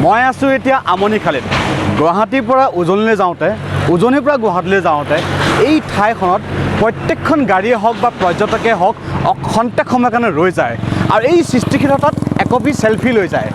মই আছোঁ এতিয়া আমনিখালীত গুৱাহাটীৰ পৰা উজনিলৈ যাওঁতে উজনিৰ পৰা গুৱাহাটীলৈ যাওঁতে এই ঠাইখনত প্ৰত্যেকখন গাড়ীয়ে হওক বা পৰ্যটকে হওক খন্তেক সময়ৰ কাৰণে ৰৈ যায় আৰু এই সৃষ্টিশীলতাত একপি চেলফি লৈ যায়।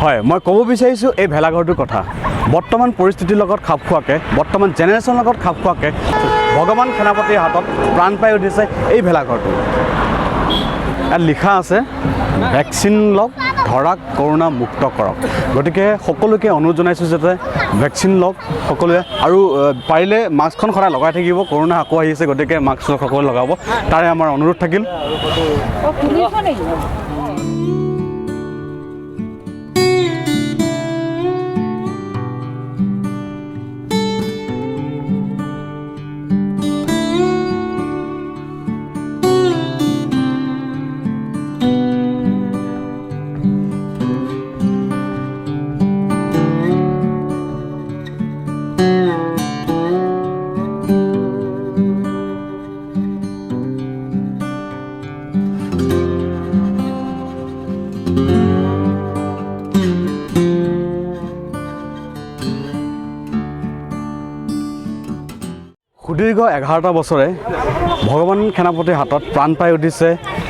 হয়, মই ক'ব বিচাৰিছোঁ এই ভেলাঘৰটোৰ কথা। বৰ্তমান পৰিস্থিতিৰ লগত খাপ খোৱাকৈ, বৰ্তমান জেনেৰেশ্যনৰ লগত খাপ খোৱাকৈ ভগৱান সেনাপতিৰ হাতত প্ৰাণ পাই উঠিছে এই ভেলাঘৰটো। ইয়াত লিখা আছে ভেকচিন লওক, ধৰাক কৰোণা মুক্ত কৰক। গতিকে সকলোকে অনুৰোধ জনাইছোঁ যাতে ভেকচিন লওক সকলোৱে, আৰু পাৰিলে মাস্কখন সদায় লগাই থাকিব। কৰোণা আকৌ আহিছে, গতিকে মাস্ক সকলোৱে লগাব, তাৰে আমাৰ অনুৰোধ থাকিল। সুদীৰ্ঘ 11টা বছৰে ভগৱান সেনাপতিৰ হাতত প্ৰাণ পাই উঠিছে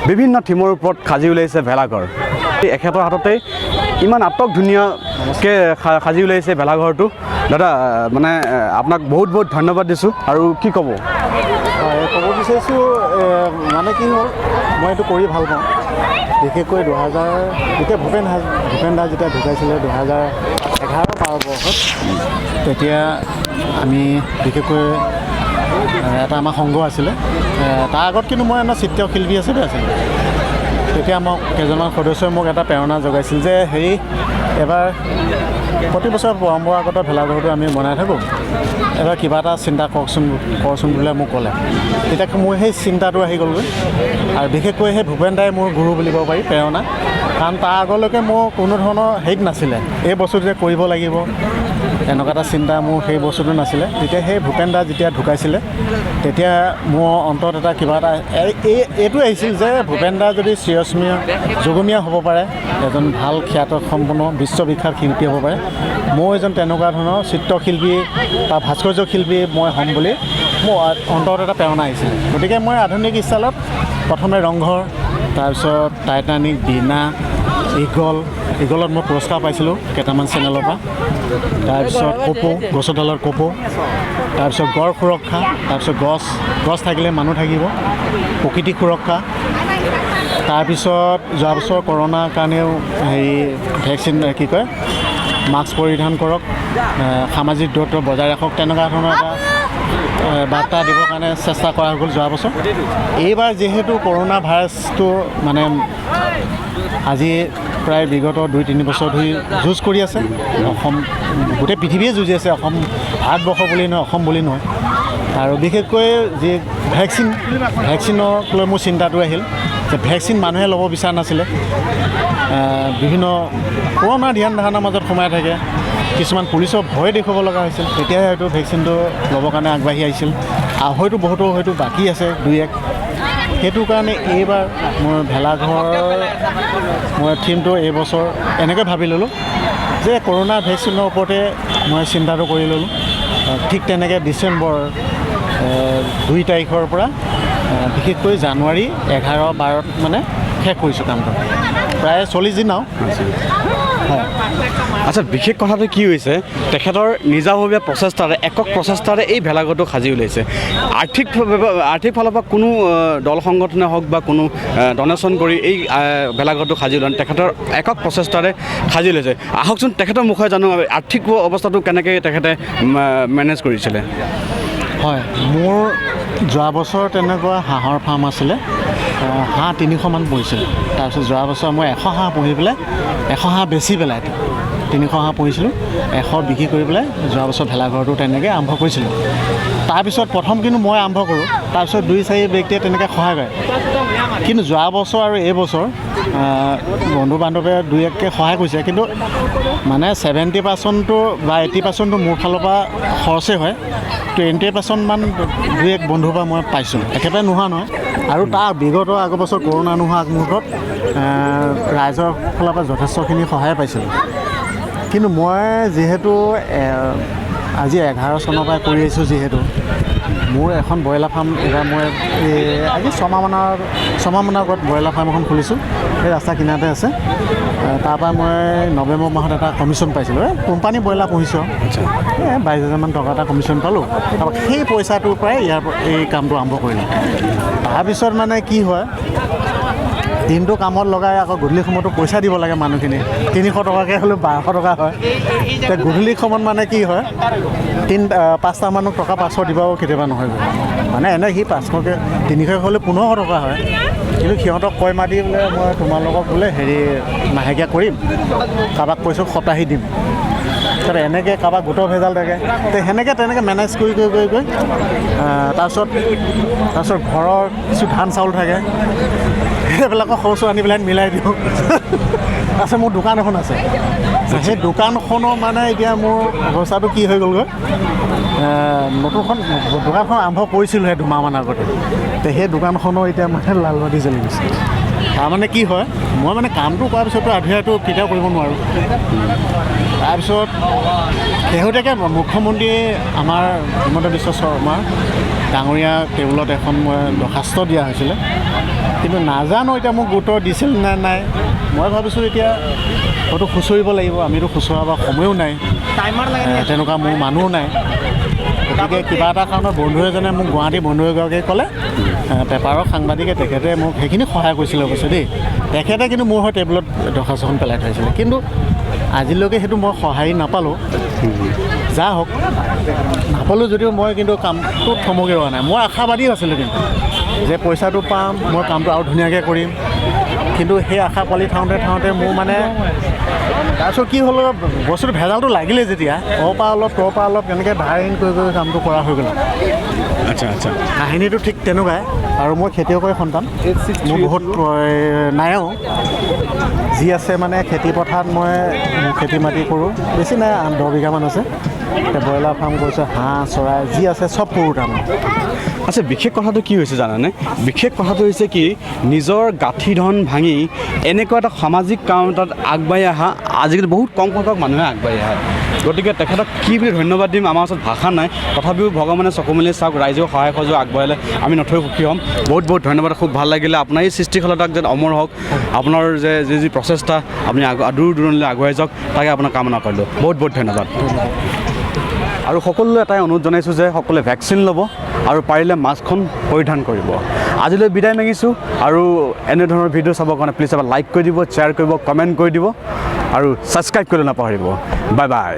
বিভিন্ন থিমৰ ওপৰত সাজি উলিয়াইছে ভেলাঘৰ। এখেতৰ হাততেই ইমান আটক ধুনীয়াকৈ সাজি উলিয়াইছে ভেলাঘৰটো। দাদা, মানে আপোনাক বহুত বহুত ধন্যবাদ দিছোঁ। আৰু কি ক'ব? হয়, ক'ব বিচাৰিছোঁ মানে কি হ'ল, মই এইটো কৰি ভাল পাওঁ। বিশেষকৈ যেতিয়া ভূপেন দা যেতিয়া ঢুকাইছিলে 2011-12 বৰ্ষত, তেতিয়া আমি বিশেষকৈ এটা আমাৰ সংঘ আছিলে। তাৰ আগত কিন্তু মই এটা চিত্ৰশিল্পী হিচাপে আছিলোঁ। তেতিয়া মোক কেইজনমান সদস্যই মোক এটা প্ৰেৰণা যোগাইছিল যে এবাৰ প্ৰতি বছৰ পৰম্পৰাগত ভেলাঘৰটো আমি বনাই থাকোঁ, এবাৰ কিবা এটা চিন্তা কৰচোন বোলে মোক ক'লে। তেতিয়া মোৰ সেই চিন্তাটো আহি গ'লগৈ। আৰু বিশেষকৈ সেই ভূপেন দাই মোৰ গুৰু বুলিব পাৰি, প্ৰেৰণা। কাৰণ তাৰ আগলৈকে মোৰ কোনো ধৰণৰ হেৰিত নাছিলে, এই বস্তুটো যে কৰিব লাগিব এনেকুৱা এটা চিন্তা মোৰ সেই বস্তুটো নাছিলে। তেতিয়া সেই ভূপেন দা যেতিয়া ঢুকাইছিলে, তেতিয়া মোৰ অন্তৰত এটা কিবা এটা এইটো আহিছিল যে ভূপেন দা যদি যোগমীয়া হ'ব পাৰে, এজন ভাল খ্যাত সম্পন্ন বিশ্ববিখ্যাত শিল্পী হ'ব পাৰে, মই এজন তেনেকুৱা ধৰণৰ চিত্ৰশিল্পী বা ভাস্কৰ্য শিল্পী মই হ'ম বুলি মোৰ অন্তৰত এটা প্ৰেৰণা আহিছিল। গতিকে মই আধুনিক ষ্টাইলত প্ৰথমে ৰংঘৰ, তাৰপিছত টাইটানিক, বীণা, ইগলত মই পুৰস্কাৰ পাইছিলোঁ কেইটামান চেনেলৰ পৰা। তাৰপিছত কপৌ, গছৰ ডালৰ কপৌ, তাৰপিছত গড় সুৰক্ষা, তাৰপিছত গছ থাকিলে মানুহ থাকিব, প্ৰকৃতি সুৰক্ষা। তাৰপিছত যোৱা বছৰ কৰোণাৰ কাৰণেও ভেকচিন মাস্ক পৰিধান কৰক, সামাজিক দূৰত্ব বজাই ৰাখক, তেনেকুৱা ধৰণৰ এটা বাৰ্তা দিবৰ কাৰণে চেষ্টা কৰা হৈ গ'ল যোৱা বছৰ। এইবাৰ যিহেতু কৰোণা ভাইৰাছটো মানে আজি প্ৰায় বিগত 2-3 বছৰ ধৰি যুঁজ কৰি আছে। গোটেই পৃথিৱীয়ে যুঁজি আছে, ভাৰতবৰ্ষ বুলি নহয়, অসম বুলি নহয়। আৰু বিশেষকৈ যি ভেকচিনক লৈ মোৰ চিন্তাটো আহিল যে ভেকচিন মানুহে ল'ব বিচৰা নাছিলে। বিভিন্ন পুৰণা ধ্যান ধাৰণাৰ মাজত সোমাই থাকে, কিছুমান পুলিচৰ ভয় দেখুৱাব লগা হৈছিল। তেতিয়াহে হয়তো ভেকচিনটো ল'বৰ কাৰণে আগবাঢ়ি আহিছিল। হয়তো বহুতো বাকী আছে 2-1। সেইটো কাৰণে এইবাৰ মোৰ ভেলাঘৰ মই থিমটো এইবছৰ এনেকৈ ভাবি ল'লোঁ যে কৰোণা ভেকচিনৰ ওপৰতে মই চিন্তাটো কৰি ল'লোঁ। ঠিক তেনেকৈ ডিচেম্বৰ 2 তাৰিখৰ পৰা বিশেষকৈ জানুৱাৰী 11-12 মানে শেষ কৰিছোঁ কামটো, প্ৰায় 40 দিন আৰু। হয়। আচ্ছা, বিশেষ কথাটো কি হৈছে, তেখেতৰ নিজাববীয়া প্ৰচেষ্টাৰে, একক প্ৰচেষ্টাৰে এই ভেলাঘৰটো সাজি উলিয়াইছে। আৰ্থিক ফালৰ পৰা কোনো দল সংগঠনে হওক বা কোনো ডনেশ্যন কৰি এই ভেলাঘৰটো সাজি উলিয়াই তেখেতৰ একক প্ৰচেষ্টাৰে সাজি উলিয়াইছে। আহকচোন তেখেতৰ মুখে জানো আৰ্থিক অৱস্থাটো কেনেকৈ তেখেতে মেনেজ কৰিছিলে। হয়, মোৰ যোৱা বছৰ তেনেকুৱা হাঁহৰ ফাৰ্ম আছিলে, হাঁহ 300 মান পুহিছিলোঁ। তাৰপিছত যোৱা বছৰ মই 100 হাঁহ পুহি পেলাই 100 হাঁহ বেচি পেলাই 300 হাঁহ পুহিছিলোঁ 100 বিক্ৰী কৰি পেলাই যোৱা বছৰ ভেলাঘৰটো তেনেকৈ আৰম্ভ কৰিছিলোঁ তাৰপিছত প্ৰথম কিন্তু মই আৰম্ভ কৰোঁ তাৰপিছত 2-4 ব্যক্তিয়ে তেনেকৈ সহায় কৰে কিন্তু যোৱা বছৰ আৰু এই বছৰ বন্ধু বান্ধৱে 2-1কে সহায় কৰিছে কিন্তু মানে 70%টো বা 80%টো মোৰ ফালৰ পৰা খৰচেই হয় 20% মান 2-1 বন্ধুৰ পৰা মই পাইছোঁ একেবাৰে নোহোৱা নহয় আৰু তাৰ বিগত আগৰ বছৰ কৰোণা নোহোৱা আগমুহূৰ্তত ৰাইজৰ ফালৰ পৰা যথেষ্টখিনি সহায় পাইছিলোঁ কিন্তু মই যিহেতু আজি 11 চনৰ পৰা কৰি আহিছোঁ যিহেতু মোৰ এখন ব্ৰইলাৰ ফাৰ্ম এইবাৰ মই আজি 6 মাহমানৰ আগত ব্ৰইলাৰ ফাৰ্ম এখন খুলিছোঁ এই ৰাস্তা কিনাৰতে আছে তাৰপৰা মই নৱেম্বৰ মাহত এটা কমিশ্যন পাইছিলোঁ কোম্পানী ব্ৰইলাৰ পুহিছোঁ 22,000 টকা এটা কমিশ্যন পালোঁ তাৰপৰা সেই পইচাটোৰ পৰাই এই কামটো আৰম্ভ কৰিলোঁ তাৰপিছত মানে কি হয় দিনটো কামত লগাই আকৌ গধূলি সময়তো পইচা দিব লাগে মানুহখিনি 300 টকাকৈ হ'লেও 1200 টকা হয় এতিয়া গধূলি সময়ত মানে কি হয় 5টা মানুহক টকা 500 দিবাও কেতিয়াবা নহয় মানে এনে সি 500কৈ 300 হ'লে 1500 টকা হয় কিন্তু সিহঁতক কয় মাতি বোলে মই তোমালোকক বোলে মাহেকীয়া কৰিম কাৰোবাক কৈছোঁ সপ্তাহি দিম তাৰ এনেকৈ কাৰোবাক গোটৰ ভেজাল থাকে তো তেনেকৈ মেনেজ কৰি তাৰপিছত ঘৰৰ কিছু ধান চাউল থাকে সেইবিলাকৰ খৰচ আনি পেলাই মিলাই দিওঁ আছে মোৰ দোকান এখন আছে সেই দোকানখনৰ মানে এতিয়া মোৰ অৱস্থাটো কি হৈ গ'লগৈ নতুনখন দোকানখন আৰম্ভ কৰিছিলোঁহে 2 মাহমান আগতে তো সেই দোকানখনো এতিয়া মানে লালবাতি চলি গৈছে তাৰমানে কি হয় মই মানে কামটো কৰাৰ পিছতো আধুৰাটো কেতিয়াও কৰিব নোৱাৰোঁ তাৰপিছত শেহতীয়াকৈ মুখ্যমন্ত্ৰী আমাৰ হিমন্ত বিশ্ব শৰ্মা ডাঙৰীয়া টেবুলত এখন মই দৰখাস্ত দিয়া হৈছিলে কিন্তু নাজানো এতিয়া মোক গুৰুত্ব দিছিল নে নাই মই ভাবিছোঁ এতিয়া হয়তো খুচৰিব লাগিব আমিতো খুচৰাব সময়ো নাই তেনেকুৱা মোৰ মানুহো নাই গতিকে কিবা এটা কাৰণত বন্ধু এজনে মোক গুৱাহাটী বন্ধু এগৰাকীয়ে ক'লে পেপাৰৰ সাংবাদিকে তেখেতে মোক সেইখিনি সহায় কৰিছিলে অৱশ্যে দেই তেখেতে কিন্তু মোৰ হৈ টেবুলত দৰখাস্তখন পেলাই থৈছিলে কিন্তু আজিলৈকে সেইটো মই সহায় নাপালোঁ যা হওক নাপালোঁ যদিও মই কিন্তু কামটো থমকি ৰোৱা নাই মই আশাবাদী আছিলোঁ কিন্তু যে পইচাটো পাম মই কামটো আৰু ধুনীয়াকৈ কৰিম কিন্তু সেই আশা পালি থাওঁতে মোৰ মানে তাৰপিছত কি হ'ল বস্তুটো ভেজালটো লাগিলে যেতিয়া পৰা অলপ তেনেকৈ ধাৰ ঋণ কৰি কামটো কৰা হৈ গ'ল আচ্ছা কাহিনীটো ঠিক তেনেকুৱাই আৰু মই খেতিয়কৰে সন্তান মোৰ বহুত নাইও যি আছে মানে খেতি পথাৰত মই খেতি মাটি কৰোঁ বেছি নাই 10 বিঘামান আছে এতিয়া ব্ৰইলাৰ ফাৰ্ম কৰিছোঁ হাঁহ চৰাই যি আছে চব কৰোঁ তাৰমানে আচ্ছা বিশেষ কথাটো কি হৈছে জানানে বিশেষ কথাটো হৈছে কি নিজৰ গাঁঠি ধন ভাঙি এনেকুৱা এটা সামাজিক কাম এটাত আগবাঢ়ি অহা আজিকালি বহুত কম সংখ্যক মানুহে আগবাঢ়ি আহে গতিকে তেখেতক কি বুলি ধন্যবাদ দিম আমাৰ ওচৰত ভাষা নাই তথাপিও ভগৱানে চকু মেলি চাওক ৰাইজেও সহায় সহযোগ আগবঢ়ালে আমি নথৈ সুখী হ'ম বহুত ধন্যবাদ খুব ভাল লাগিলে আপোনাৰ এই সৃষ্টিশীলতাক যেন অমৰ হওক আপোনাৰ যে যি প্ৰচেষ্টা আপুনি দূৰ দূৰণিলৈ আগুৱাই যাওক তাকে আপোনাক কামনা কৰিলোঁ বহুত ধন্যবাদ আৰু সকলোৱে এটাই অনুৰোধ জনাইছোঁ যে সকলোৱে ভেকচিন ল'ব আৰু পাৰিলে মাস্কখন পৰিধান কৰিব আজিলৈ বিদায় মাগিছোঁ আৰু এনেধৰণৰ ভিডিঅ' চাবৰ কাৰণে প্লিজ এবাৰ লাইক কৰি দিব শ্বেয়াৰ কৰিব কমেণ্ট কৰি দিব আৰু ছাবস্ক্ৰাইব কৰিবলৈ নাপাহৰিব বাই